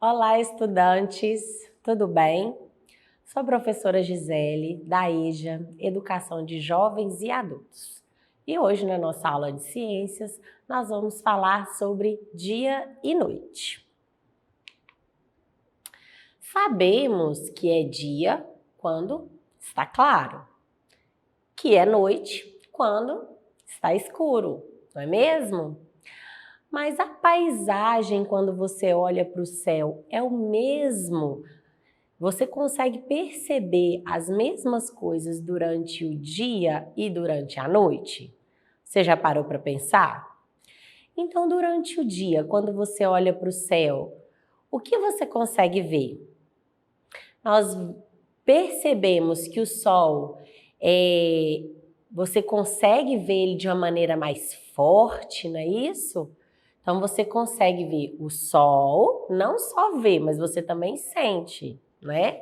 Olá, estudantes, tudo bem? Sou a professora Gisele, da EJA, Educação de Jovens e Adultos. E hoje, na nossa aula de ciências, nós vamos falar sobre dia e noite. Sabemos que é dia quando está claro, que é noite quando está escuro, não é mesmo? Mas a paisagem, quando você olha para o céu, é o mesmo? Você consegue perceber as mesmas coisas durante o dia e durante a noite? Você já parou para pensar? Então, durante o dia, quando você olha para o céu, o que você consegue ver? Nós percebemos que o sol, você consegue ver ele de uma maneira mais forte, não é isso? Então, você consegue ver o sol, não só ver, mas você também sente, né?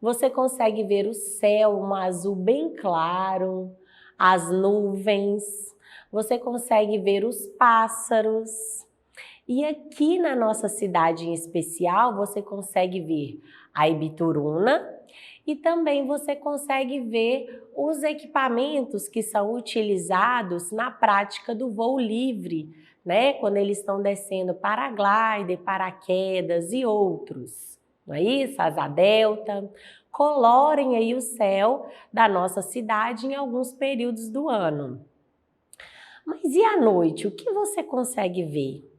Você consegue ver o céu, um azul bem claro, as nuvens, você consegue ver os pássaros. E aqui na nossa cidade em especial, você consegue ver a Ibituruna e também você consegue ver os equipamentos que são utilizados na prática do voo livre, né? Quando eles estão descendo paraglider, paraquedas e outros, não é isso? Asa delta, colorem aí o céu da nossa cidade em alguns períodos do ano. Mas e à noite, o que você consegue ver?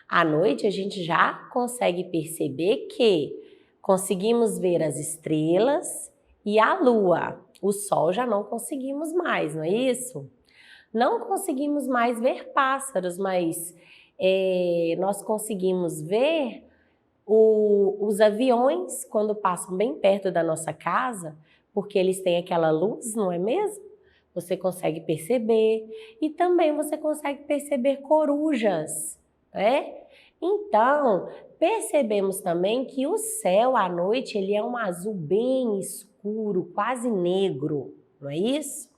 À noite a gente já consegue perceber que conseguimos ver as estrelas e a lua. O sol já não conseguimos mais, não é isso? Não conseguimos mais ver pássaros, mas nós conseguimos ver os aviões quando passam bem perto da nossa casa, porque eles têm aquela luz, não é mesmo? Você consegue perceber. E também você consegue perceber corujas, né? Então, percebemos também que o céu à noite ele é um azul bem escuro, quase negro, não é isso?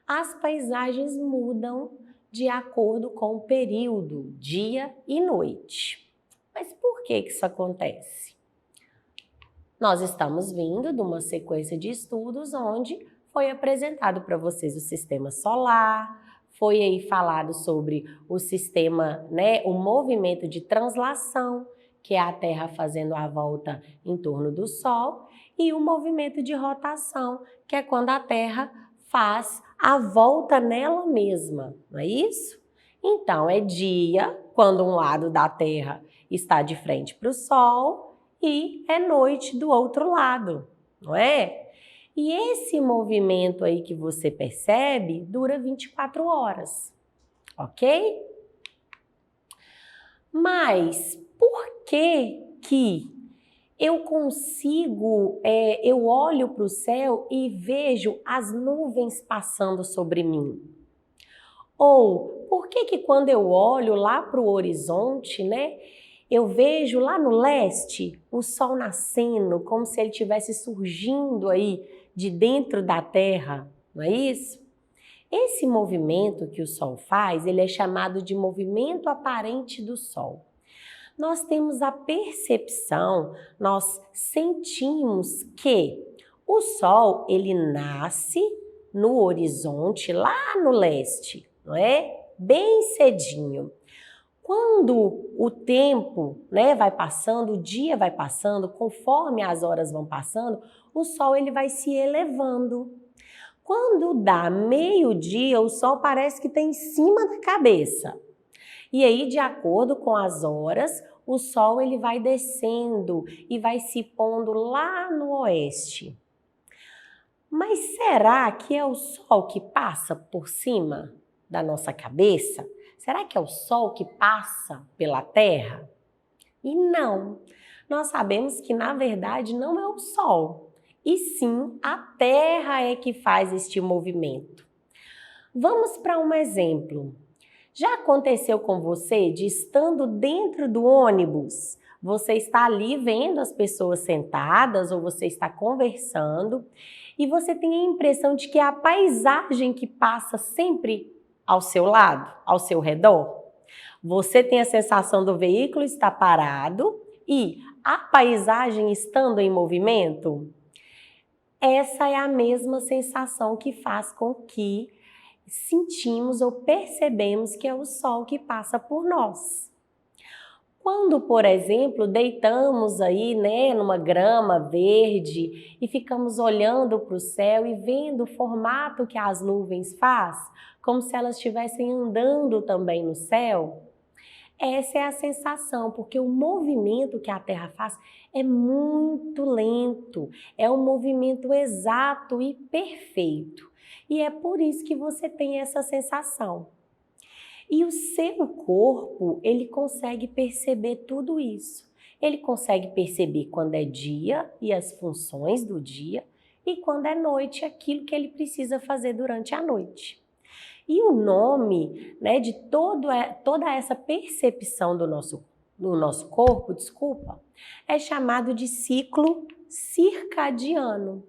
As paisagens mudam de acordo com o período, dia e noite. Mas por que isso acontece? Nós estamos vindo de uma sequência de estudos onde foi apresentado para vocês o sistema solar, foi aí falado sobre o sistema, né, o movimento de translação, que é a Terra fazendo a volta em torno do Sol, e o movimento de rotação, que é quando a Terra faz a volta nela mesma, não é isso? Então, é dia, quando um lado da Terra está de frente para o Sol, e é noite do outro lado, não é? E esse movimento aí que você percebe dura 24 horas, ok? Mas por que eu consigo, eu olho para o céu e vejo as nuvens passando sobre mim? Ou por que quando eu olho lá para o horizonte, né, eu vejo lá no leste o sol nascendo, como se ele estivesse surgindo aí de dentro da terra, não é isso? Esse movimento que o sol faz, ele é chamado de movimento aparente do sol. Nós temos a percepção, nós sentimos que o sol, ele nasce no horizonte, lá no leste, não é? Bem cedinho. Quando o tempo, né, vai passando, o dia vai passando, conforme as horas vão passando, o sol ele vai se elevando. Quando dá meio-dia, o sol parece que está em cima da cabeça. E aí, de acordo com as horas, o sol ele vai descendo e vai se pondo lá no oeste. Mas será que é o sol que passa por cima da nossa cabeça? Será que é o sol que passa pela Terra? E não. Nós sabemos que, na verdade, não é o sol, e sim a Terra é que faz este movimento. Vamos para um exemplo. Já aconteceu com você de estando dentro do ônibus, você está ali vendo as pessoas sentadas ou você está conversando e você tem a impressão de que é a paisagem que passa sempre ao seu lado, ao seu redor? Você tem a sensação do veículo estar parado, e a paisagem estando em movimento? Essa é a mesma sensação que faz com que sentimos ou percebemos que é o sol que passa por nós. Quando, por exemplo, deitamos aí, né, numa grama verde e ficamos olhando para o céu e vendo o formato que as nuvens faz, como se elas estivessem andando também no céu, essa é a sensação, porque o movimento que a Terra faz é muito lento, é um movimento exato e perfeito. E é por isso que você tem essa sensação. E o seu corpo, ele consegue perceber tudo isso. Ele consegue perceber quando é dia e as funções do dia, e quando é noite, aquilo que ele precisa fazer durante a noite. E o nome, né, de toda essa percepção do nosso corpo, é chamado de ciclo circadiano.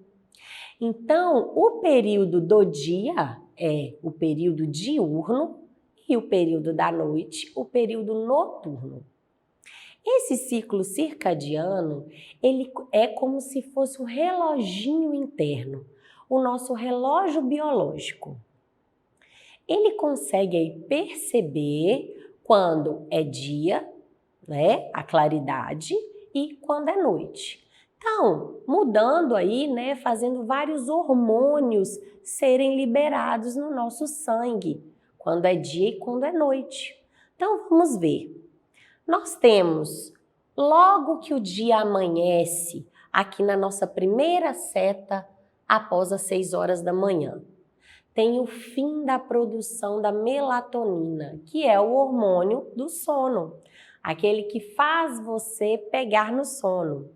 Então, o período do dia é o período diurno e o período da noite, o período noturno. Esse ciclo circadiano, ele é como se fosse um reloginho interno, o nosso relógio biológico. Ele consegue aí perceber quando é dia, né, a claridade, e quando é noite. Então, mudando aí, né, fazendo vários hormônios serem liberados no nosso sangue, quando é dia e quando é noite. Então, vamos ver. Nós temos, logo que o dia amanhece, aqui na nossa primeira seta, após as 6 horas da manhã, tem o fim da produção da melatonina, que é o hormônio do sono, aquele que faz você pegar no sono.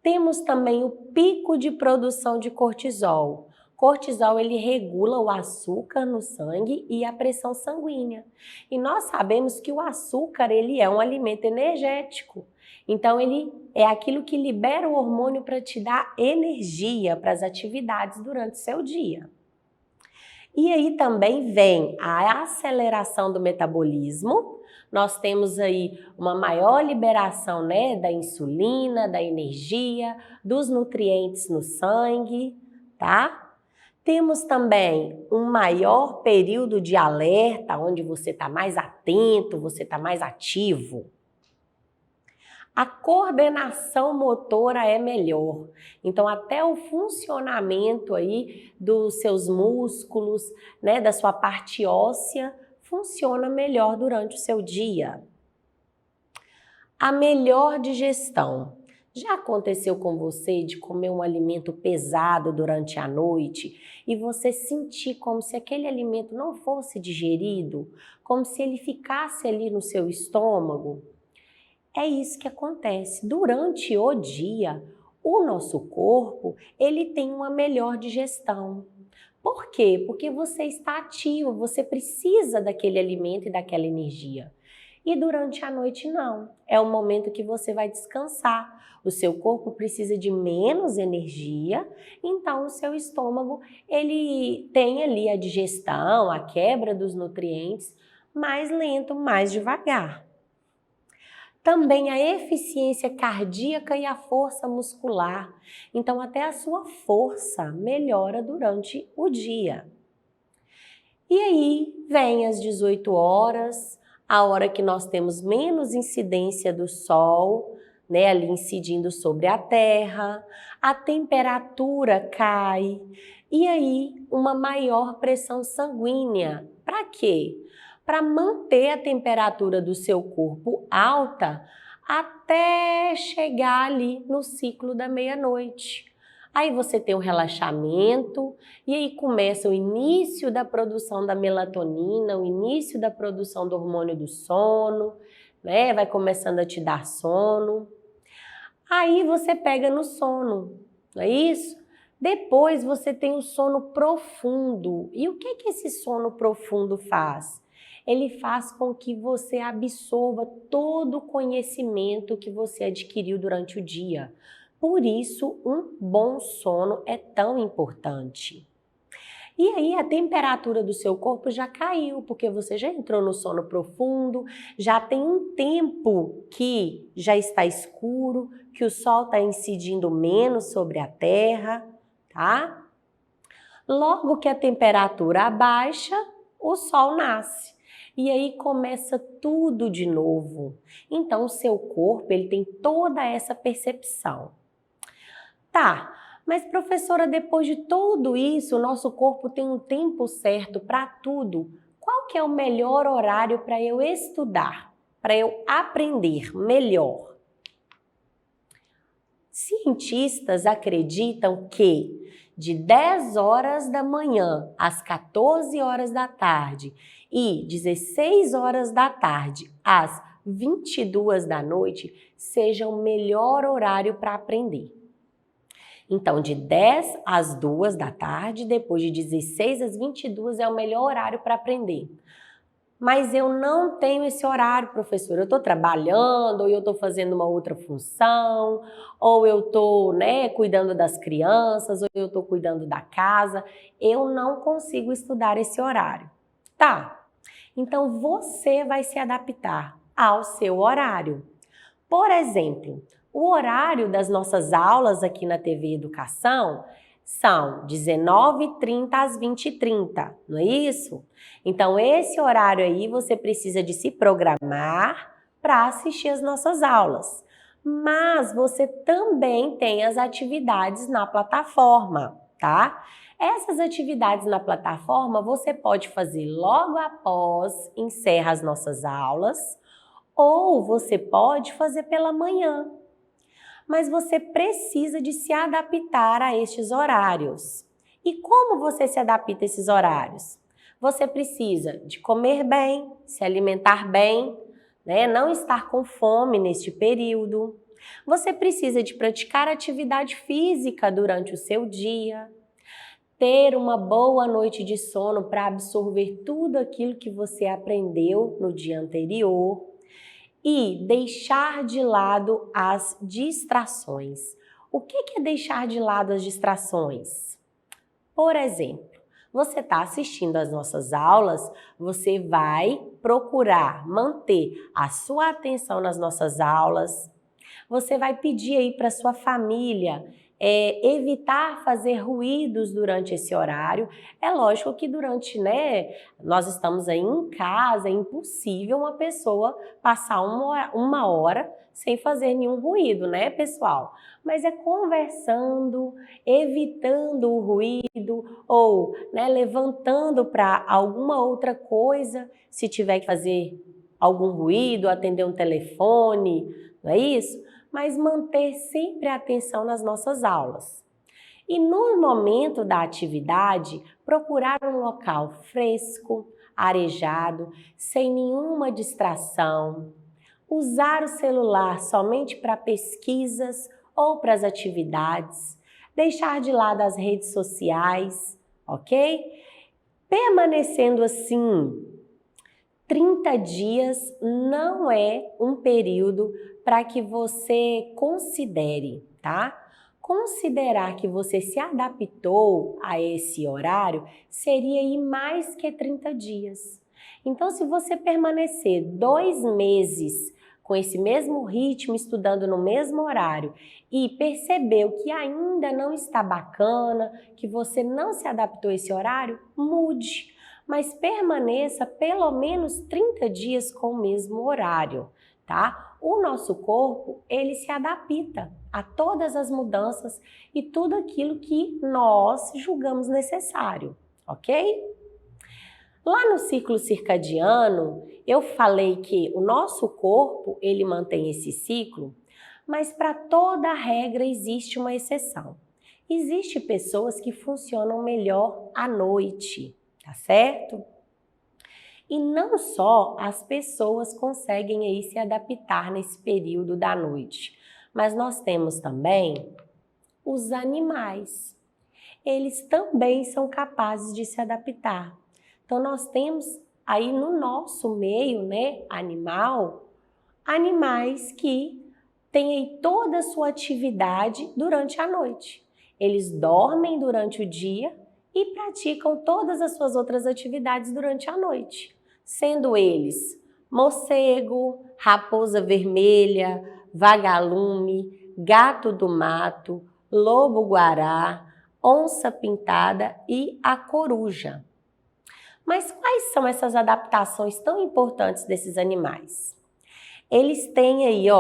Temos também o pico de produção de cortisol. Cortisol, ele regula o açúcar no sangue e a pressão sanguínea. E nós sabemos que o açúcar, ele é um alimento energético. Então, ele é aquilo que libera o hormônio para te dar energia para as atividades durante o seu dia. E aí também vem a aceleração do metabolismo. Nós temos aí uma maior liberação, né, da insulina, da energia, dos nutrientes no sangue, tá? Temos também um maior período de alerta, onde você está mais atento, você está mais ativo. A coordenação motora é melhor. Então, até o funcionamento aí dos seus músculos, né, da sua parte óssea, funciona melhor durante o seu dia. A melhor digestão. Já aconteceu com você de comer um alimento pesado durante a noite e você sentir como se aquele alimento não fosse digerido, como se ele ficasse ali no seu estômago? É isso que acontece. Durante o dia, o nosso corpo, ele tem uma melhor digestão. Por quê? Porque você está ativo, você precisa daquele alimento e daquela energia. E durante a noite não. É o momento que você vai descansar. O seu corpo precisa de menos energia, então o seu estômago, ele tem ali a digestão, a quebra dos nutrientes mais lento, mais devagar. Também a eficiência cardíaca e a força muscular. Então, até a sua força melhora durante o dia. E aí, vem às 18 horas, a hora que nós temos menos incidência do sol, né, ali incidindo sobre a terra, a temperatura cai, e aí uma maior pressão sanguínea. Para quê? Para manter a temperatura do seu corpo alta até chegar ali no ciclo da meia-noite. Aí você tem um relaxamento e aí começa o início da produção da melatonina, o início da produção do hormônio do sono, né? Vai começando a te dar sono. Aí você pega no sono, não é isso? Depois você tem o sono profundo. E o que esse sono profundo faz? Ele faz com que você absorva todo o conhecimento que você adquiriu durante o dia. Por isso, um bom sono é tão importante. E aí a temperatura do seu corpo já caiu, porque você já entrou no sono profundo, já tem um tempo que já está escuro, que o sol está incidindo menos sobre a terra, tá? Logo que a temperatura abaixa, o sol nasce. E aí começa tudo de novo. Então o seu corpo, ele tem toda essa percepção. Tá, mas professora, depois de tudo isso, o nosso corpo tem um tempo certo para tudo. Qual que é o melhor horário para eu estudar, para eu aprender melhor? Cientistas acreditam que de 10 horas da manhã às 14 horas da tarde e 16 horas da tarde às 22 da noite seja o melhor horário para aprender. Então, de 10 às 2 da tarde, depois de 16 às 22 é o melhor horário para aprender. Mas eu não tenho esse horário, professor. Eu estou trabalhando, ou eu estou fazendo uma outra função, ou eu estou, cuidando das crianças, ou eu estou cuidando da casa. Eu não consigo estudar esse horário. Tá, então você vai se adaptar ao seu horário. Por exemplo, o horário das nossas aulas aqui na TV Educação são 19h30 às 20h30, não é isso? Então, esse horário aí você precisa de se programar para assistir as nossas aulas. Mas você também tem as atividades na plataforma, tá? Essas atividades na plataforma você pode fazer logo após encerra as nossas aulas, ou você pode fazer pela manhã. Mas você precisa de se adaptar a estes horários. E como você se adapta a esses horários? Você precisa de comer bem, se alimentar bem, não estar com fome neste período. Você precisa de praticar atividade física durante o seu dia, ter uma boa noite de sono para absorver tudo aquilo que você aprendeu no dia anterior. E deixar de lado as distrações. O que é deixar de lado as distrações? Por exemplo, você está assistindo às nossas aulas, você vai procurar manter a sua atenção nas nossas aulas, você vai pedir aí para sua família evitar fazer ruídos durante esse horário. É lógico que durante, nós estamos aí em casa, é impossível uma pessoa passar uma hora sem fazer nenhum ruído, pessoal? Mas é conversando, evitando o ruído ou, levantando para alguma outra coisa, se tiver que fazer algum ruído, atender um telefone, não é isso? Mas manter sempre a atenção nas nossas aulas. E no momento da atividade, procurar um local fresco, arejado, sem nenhuma distração. Usar o celular somente para pesquisas ou para as atividades. Deixar de lado as redes sociais, ok? Permanecendo assim 30 dias não é um período para que você considere, tá? Considerar que você se adaptou a esse horário seria ir mais que 30 dias. Então, se você permanecer 2 meses com esse mesmo ritmo, estudando no mesmo horário e percebeu que ainda não está bacana, que você não se adaptou a esse horário, mude. Mas permaneça pelo menos 30 dias com o mesmo horário, tá? O nosso corpo, ele se adapta a todas as mudanças e tudo aquilo que nós julgamos necessário, ok? Lá no ciclo circadiano, eu falei que o nosso corpo, ele mantém esse ciclo, mas para toda regra existe uma exceção. Existem pessoas que funcionam melhor à noite, tá certo? E não só as pessoas conseguem aí se adaptar nesse período da noite, mas nós temos também os animais. Eles também são capazes de se adaptar. Então nós temos aí no nosso meio, animal, animais que têm aí toda a sua atividade durante a noite. Eles dormem durante o dia e praticam todas as suas outras atividades durante a noite, sendo eles morcego, raposa vermelha, vagalume, gato do mato, lobo-guará, onça-pintada e a coruja. Mas quais são essas adaptações tão importantes desses animais? Eles têm aí,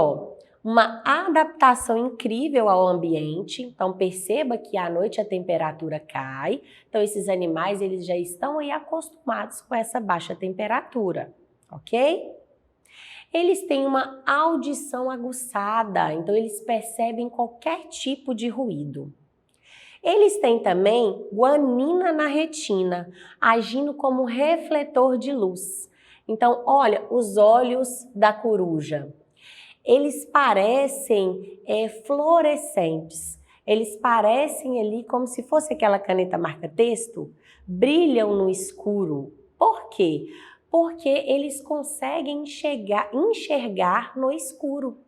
uma adaptação incrível ao ambiente. Então perceba que à noite a temperatura cai. Então esses animais eles já estão aí acostumados com essa baixa temperatura, ok? Eles têm uma audição aguçada, então eles percebem qualquer tipo de ruído. Eles têm também guanina na retina, agindo como refletor de luz. Então, olha, os olhos da coruja. Eles parecem fluorescentes. Eles parecem ali como se fosse aquela caneta marca-texto, brilham no escuro. Por quê? Porque eles conseguem enxergar no escuro.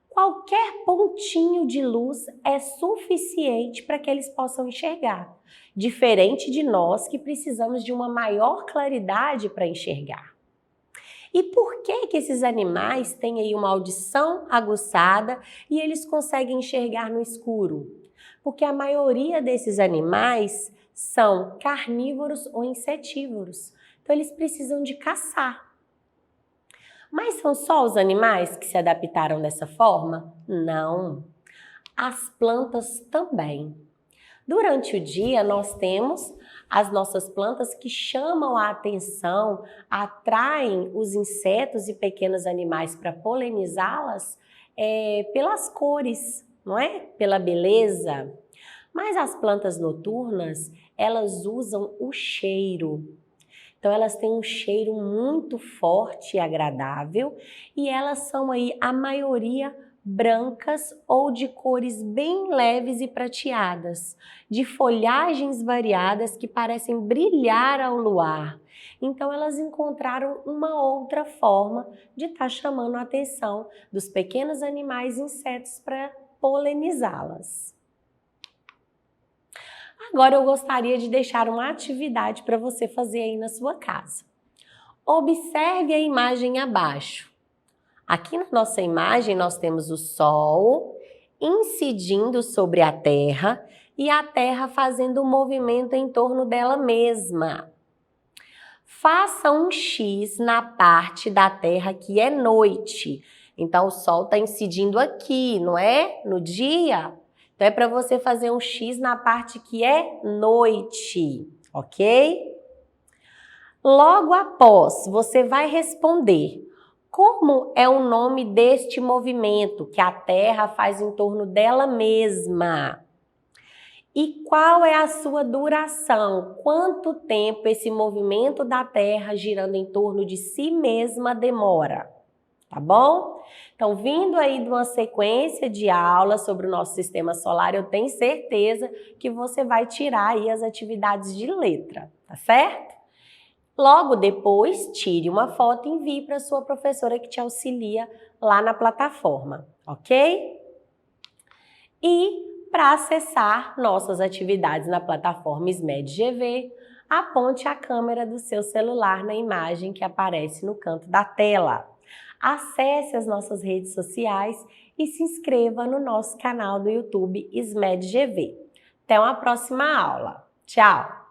Qualquer pontinho de luz é suficiente para que eles possam enxergar, diferente de nós que precisamos de uma maior claridade para enxergar. E por que esses animais têm aí uma audição aguçada e eles conseguem enxergar no escuro? Porque a maioria desses animais são carnívoros ou insetívoros, então eles precisam de caçar. Mas são só os animais que se adaptaram dessa forma? Não. As plantas também. Durante o dia, nós temos as nossas plantas que chamam a atenção, atraem os insetos e pequenos animais para polinizá-las pelas cores, não é? Pela beleza. Mas as plantas noturnas, elas usam o cheiro. Então elas têm um cheiro muito forte e agradável e elas são aí a maioria brancas ou de cores bem leves e prateadas, de folhagens variadas que parecem brilhar ao luar. Então elas encontraram uma outra forma de estar chamando a atenção dos pequenos animais e insetos para polinizá-las. Agora eu gostaria de deixar uma atividade para você fazer aí na sua casa. Observe a imagem abaixo. Aqui na nossa imagem nós temos o Sol incidindo sobre a Terra e a Terra fazendo um movimento em torno dela mesma. Faça um X na parte da Terra que é noite. Então o Sol está incidindo aqui, não é? No dia. Então é para você fazer um X na parte que é noite, ok? Logo após, você vai responder como é o nome deste movimento que a Terra faz em torno dela mesma. E qual é a sua duração? Quanto tempo esse movimento da Terra girando em torno de si mesma demora? Tá bom? Então, vindo aí de uma sequência de aulas sobre o nosso sistema solar, eu tenho certeza que você vai tirar aí as atividades de letra, tá certo? Logo depois, tire uma foto e envie para a sua professora que te auxilia lá na plataforma, ok? E para acessar nossas atividades na plataforma SMED-GV, aponte a câmera do seu celular na imagem que aparece no canto da tela. Acesse as nossas redes sociais e se inscreva no nosso canal do YouTube SMED-GV. Até uma próxima aula. Tchau!